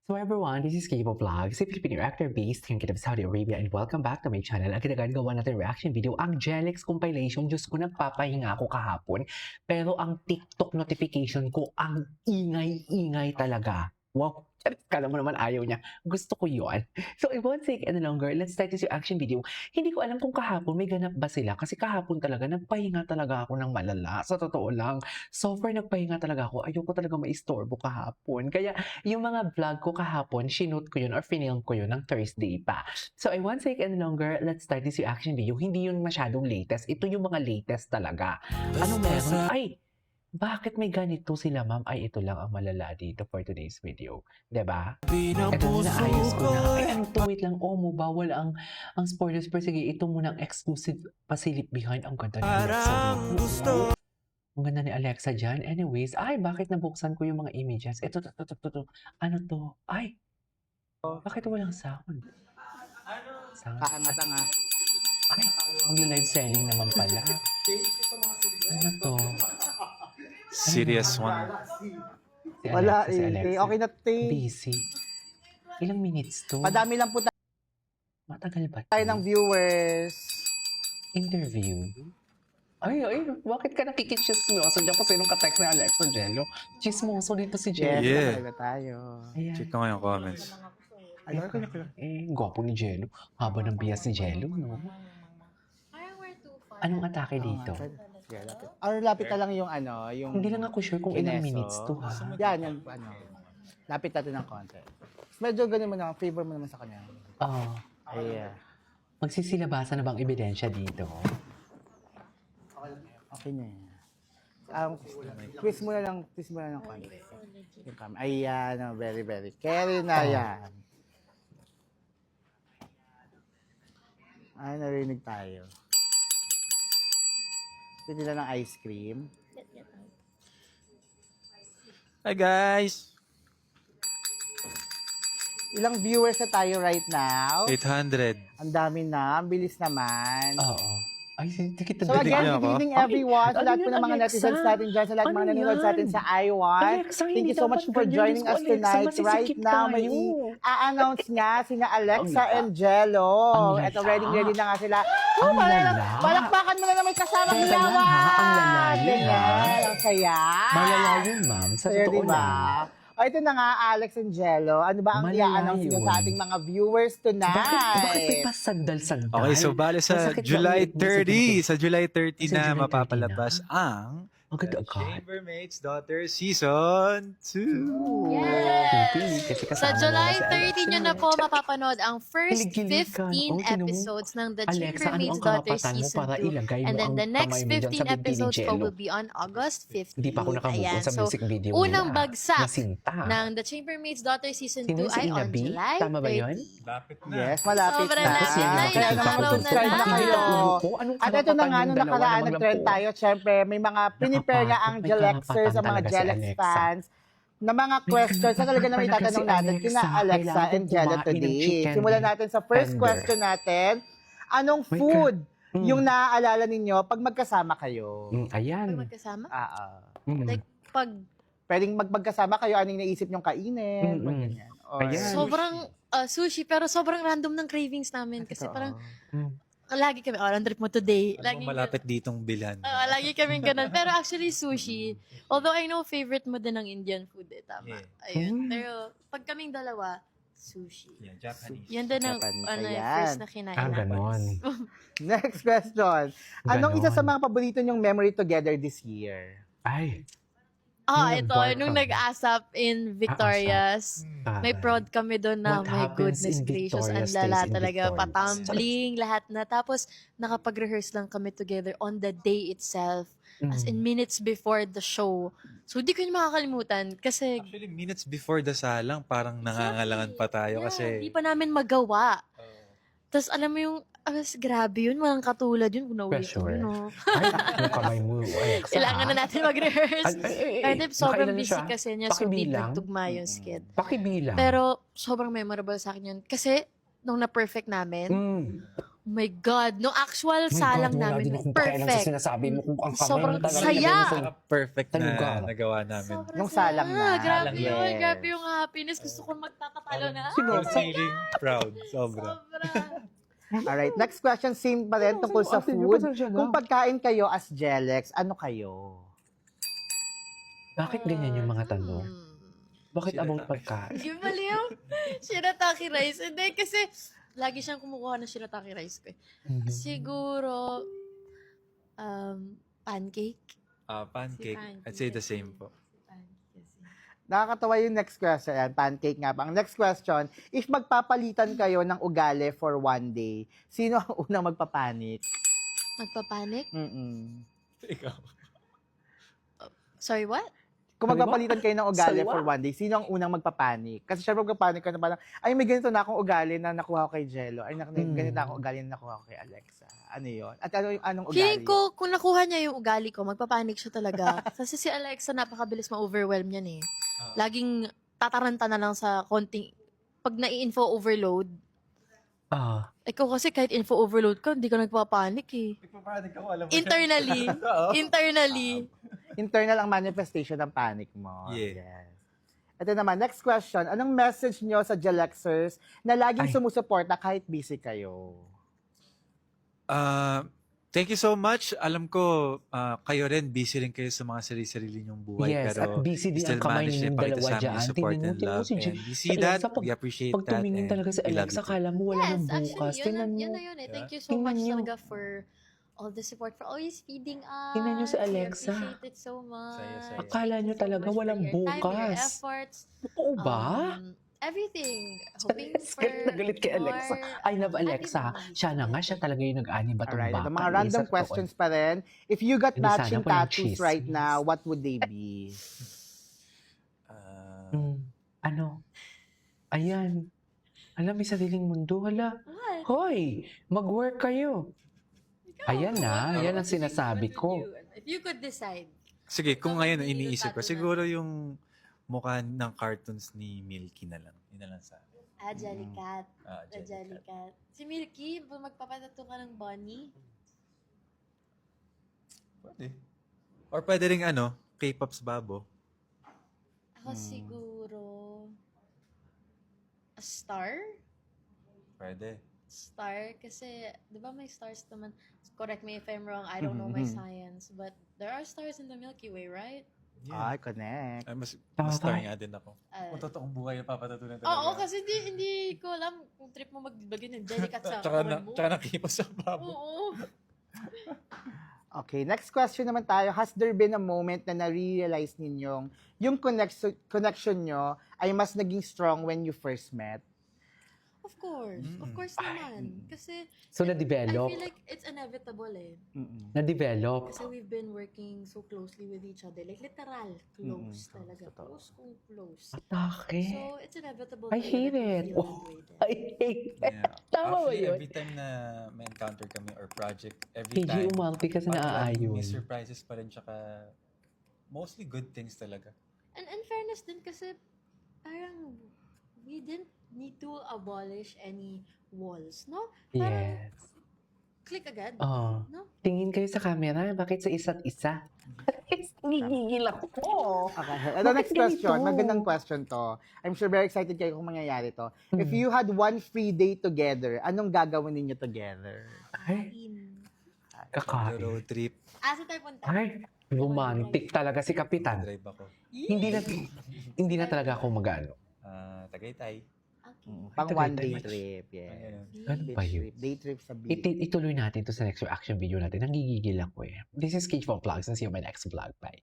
So everyone, this is Kibo Vlogs, a Filipino actor based in Kingdom of Saudi Arabia, and welcome back to my channel. Ang ginagawa natin reaction video, ang Jelix compilation. Diyos ko, nagpapahinga ako kahapon. Pero ang TikTok notification ko, ang ingay-ingay talaga. Wow, kala mo naman ayaw niya. Gusto ko yun. So it won't take any longer. Let's start this reaction video. Hindi ko alam kung kahapon may ganap ba sila. Kasi kahapon talaga, nagpahinga talaga ako ng malala. Sa totoo lang. So far, nagpahinga talaga ako. Ayoko talaga maistorbo kahapon. Kaya yung mga vlog ko kahapon, shinoot ko yun or finilm ko yun ng Thursday pa. So I won't take any longer. Let's start this reaction video. Hindi yun masyadong latest. Ito yung mga latest talaga. Ano meron? Ay! Bakit may ganito sila, ma'am? Ay, ito lang ang malala dito for today's video. Diba? Ito na, naayos ko na. Ay, ano to? Wait lang. Oh, mo bawal ang spoilers. Pero sige, ito muna ang exclusive pasilip behind. Ang ganda ni Alexa. Ang ganda ni Alexa dyan. Anyways, ay, bakit nabuksan ko yung mga images? Ito. Ano to? Ay! Bakit walang sound? Sound? Kaanga-tanga. Ay, mag-live selling naman pala. Ano to? Serious one. Si Wala Alexa, si eh. Alexa. Okay na te. Busy. Ilang minutes to? Madami lang po Matagal ba tayo to? ng viewers. Interview? Ay, bakit ka nakikichismoso dyan kung sinong ka-text ni Alexa Jello? Chismoso dito si Jello. Yes, Yeah. talaga tayo. Ayan. Check ko nga yung comments. Ayun, kanya. Gwapo ni Jello. Haba ng bias ni Jello, no? Anong atake dito? Lapit na lang yung ano, yung... Hindi lang ako sure kung ilang Kineso. minutes to, ha? Yan, yung ano. Lapit natin ng konti. Medyo ganun mo na, favor mo naman sa kanya. Oo. Ay, Magsisilabasan na bang ebidensya dito? okay na yan. Twist mo na lang ng konti. Yung camera. Ayan, very, very. Carry na yan. Ay, narinig tayo. Pwede na ng ice cream. Hi guys! Ilang viewers na tayo right now? 800. Ang dami na. Ang bilis naman. Oo. Ay, kita So Dinig again, niyo good ako? evening everyone. Sa Ano lahat po yan, ng mga Alexa? netizens natin dyan, sa lahat ng mga Ano nanonood sa atin yan? sa I1. Alexa, Thank hindi you so much dapat for ganyan. joining Diyos ko, us Alexa, tonight. Right masisikip now, may tayo. i-announce nga sina Alexa Ang and Jello. Ang Ito, lala. ready na nga sila. Ang lala. Palakpakan mo na may kasamang Teka lang, ilawan. ha? Ang lala yun, Ganyan. ha? Ang saya. Malala yun, ma'am. Sa Kaya totoo diba? lang. O ito na nga, Alex and Jello. Ano ba ang Malala i-announce nyo yun. sa ating mga viewers tonight? Bakit may pasagdal-sagdal? Okay, so bale sa Masakit ba July ulit mo sa ganito? 30, sa July 30 Sa na July 30 mapapalabas na? ang Ang ganda agad. Chambermaid's Daughter Season 2. Yes! Kasi Sa kasama July naman si 30 nyo na po mapapanood ang first Kilig-kilig ka. 15 Oh, tinan mo. episodes ng The Alexa, ano Chambermaid's ang Daughter karapatan mo Season para 2. ilagay mo And then ang the next kamay mo dyan sa 15 bibig ni episodes po Jello? will be on August 15. Hindi pa ako nakabuko sa So, music video unang nila. bagsak Nasinta. ng The Chambermaid's Daughter Season 2 Sino si ay on Inabi? July Tama ba yun? 30. Lapit na. Yes, malapit Sobrang na. Tapos yan, Ay, Kaya ilang naman araw na mag-subscribe na lang. kayo. Anong At ito na nga, nung nakaraan, nag-trend tayo, syempre, may mga prepare nga ang May Jelexers sa mga karapatan talaga si Jelex Alexa. fans na mga questions na talaga naman karapatan itatanong talaga natin si kina Alexa. Alexa Kailangan and Jello kumain ng today. chicken Simulan natin sa first tender. question natin. Anong My food God. yung naaalala ninyo pag magkasama kayo? Ayan. Pag magkasama? Mm. Like, pag Pwedeng magkasama kayo, anong naisip nyong kainin? Mm-mm. Pag ganyan. Or, Ayan. sobrang sushi, pero sobrang random ng cravings namin. Kasi Totoo. parang, Mm. lagi kami, ang trip mo today. Ano bang malapit ditong bilhan? Lagi kaming ganun. Pero actually, sushi. Although I know favorite mo din ng Indian food eh. Tama. Yeah. Ayun. Mm. Pero pag kaming dalawa, sushi. Yeah, Japanese. Yan din ang Japanese, yung ayan. first na kinain namin. Ganon. Next question. Anong isa Ganon. sa mga paborito nyong memory together this year? Ay. Ito, Nag-bar nung kami. nag-asap in Victoria's, may prod kami doon na, What my happens goodness in gracious, ang Victoria's lala stays in talaga, Victoria's. patambling, lahat na. Tapos, nakapag-rehearse lang kami together on the day itself, as in minutes before the show. So, di ko yun makakalimutan kasi Actually, minutes before the salang, parang nangangalangan pa tayo kasi... di pa namin magawa. Tapos, alam mo yung, grabe yun, walang katulad yun, kung naulit ko Pressure. yun, no? Ay, yung kamay mo, Alexa. Kailangan na natin mag-rehearse. Kasi sobrang nakailan busy siya? kasi niya, so di Pakibilang? tugma yung skid. Pakibilang. Pero sobrang memorable sa akin yun. Kasi nung na-perfect namin, Mm. my God, no actual My salang God, wala namin, din akong pakialam sa perfect. sinasabi mo kung ang kamay Sobrang mo talaga. saya. Perfect Talaga. na nagawa namin. Sobrang Yung saya. salang na. Grabe Salang, yun. yes. Grabe yung happiness. Gusto ko magtatatalo na. I'm feeling proud. Sobra. Sobra. Alright, next question, same pa rin tungkol sa food. Kung pagkain kayo as Jelex, ano kayo? Bakit ganyan yung mga tanong? Bakit Shirataki. about pagkain? Yung baliw. Shirataki rice. Hindi, kasi lagi siyang kumukuha ng shirataki rice ko. Mhm. Siguro, pancake. Pancake. Si I'd say the pancake. same po. Pancake kasi. Nakakatawa yung next question. Ayan, pancake nga pa. Ang next question, if magpapalitan kayo ng ugali for one day, sino ang unang magpapanik? Magpapanik? Mm-mm. Ikaw. Sorry, what? Kung Sorry, magpapalitan kayo ng ugali Sorry, for what? one day, sino ang unang magpapanik? Kasi syempre magpapanik ka na parang, ay may ganito na akong ugali na nakuha ko kay Jello. Ay ganito na akong ugali na nakuha ko kay Alexa. Ano yun? At anong ugali? Feeling ko, kung nakuha niya yung ugali ko, magpapanik siya talaga. Kasi si Alexa, napakabilis ma-overwhelm yan eh. Laging tataranta na lang sa konting, pag nai-info overload, Ah, ikaw kasi kahit info overload ka, hindi ka nagpapanik eh. Nagpapanik ako, alam mo. Internally. Internally. Internal ang manifestation ng panic mo. Yeah. Yes. Ito naman, next question. Anong message nyo sa Jelexers na laging Ay. sumusuporta kahit busy kayo? Thank you so much. Alam ko, kayo rin, busy rin kayo sa mga sarili-sarili niyong buhay. yes, at pero busy din still ang kamay manage ninyong na ipakita dalawa sa amin dyan. yung support Tingnan mo, and tingnan mo love. si And we see Alexa, that, pag- we appreciate Pag that. tumingin and talaga si we love Alexa, you too. kala mo wala Yes, nang bukas. actually, Tingnan yun mo. na yun eh. Thank you so Tingnan much niyo. talaga for all the support, for always feeding us. Tingnan niyo si We Alexa. appreciate it so much. Saya. Akala niyo Thank you so talaga much for walang your time, your bukas. efforts. Oo ba? Everything. Hoping for Galit na galit kay Alexa. more, I love Alexa. happy memories Siya na nga, together. siya talaga yung nag-ani ba itong Alright, baka? ito mga random questions pa rin. If you got Hindi, sana matching walang tattoos chismis. right now, what would they be? Ano? Ayan. Alam, may sariling mundo. Hala. What? Hoy, mag-work kayo. Ikaw, Ayan na, what yan would ang you- sinasabi what ko. would you- If you could decide. Sige, kung Ano ngayon yung iniisip ko, tattoo siguro yung mukha ng cartoons ni Milky na lang. Yun na lang sa akin. Jellycat. Jellycat. Jellycat. Si Milky, magpapatato ka ng bunny? Pwede. Or pwede rin K-pop's babo. Ako siguro, a star? Pwede. Star? Kasi, di ba may stars naman? Correct me if I'm wrong, I don't know my science. But there are stars in the Milky Way, right? Ay, connect. Ay, mas Tama star ka. nga din ako. Ah, Kung totoong buhay yung papatatunan talaga. Oo, kasi hindi ko alam kung trip mo magbagay ng Jellycat sa Tsaka katawan mo. na K-pop sa babo. Oo. Okay, next question naman tayo. Has there been a moment na na-realize ninyong yung connection nyo ay mas naging strong when you first met? Of course. Of course naman. Kasi, So, I na-develop. feel like it's inevitable eh. Na-develop. Kasi we've been working so closely with each other. Like, literal, close talaga. Totoo. Close kung close. Atake. So, it's inevitable. I talaga hate that you it. feel Oh, that way then. I hate it. Yeah. Tama ba Actually, yun? every time na may encounter kami or project, every KG, time, umalti kasi parang naaayon. may surprises pa rin, tsaka mostly good things talaga. And in fairness din kasi, parang, we didn't need to abolish any walls, no? Parang, Yes. click agad. Oh. No? Tingin kayo sa camera. Bakit sa isa't isa? Gigigil ako. Okay. Ito, Bakit next question. ganito? Magandang question to. I'm sure very excited kayo kung mangyayari to. If Hmm. you had one free day together, anong gagawin ninyo together? Ay, kakain. Road trip, Asa tayo punta? Ay, romantic talaga si Kapitan. drive ako. Hindi na talaga ako mag-ano. Tagaytay. Okay. Pang Tagay one day beach. trip. Yeah. Ayun. Ano ba Beach yun? trip. Day trip sa beach. Ituloy natin to sa next reaction video natin. Nanggigigil ako eh. This is Cage Vlogs and see you in my next vlog. Bye.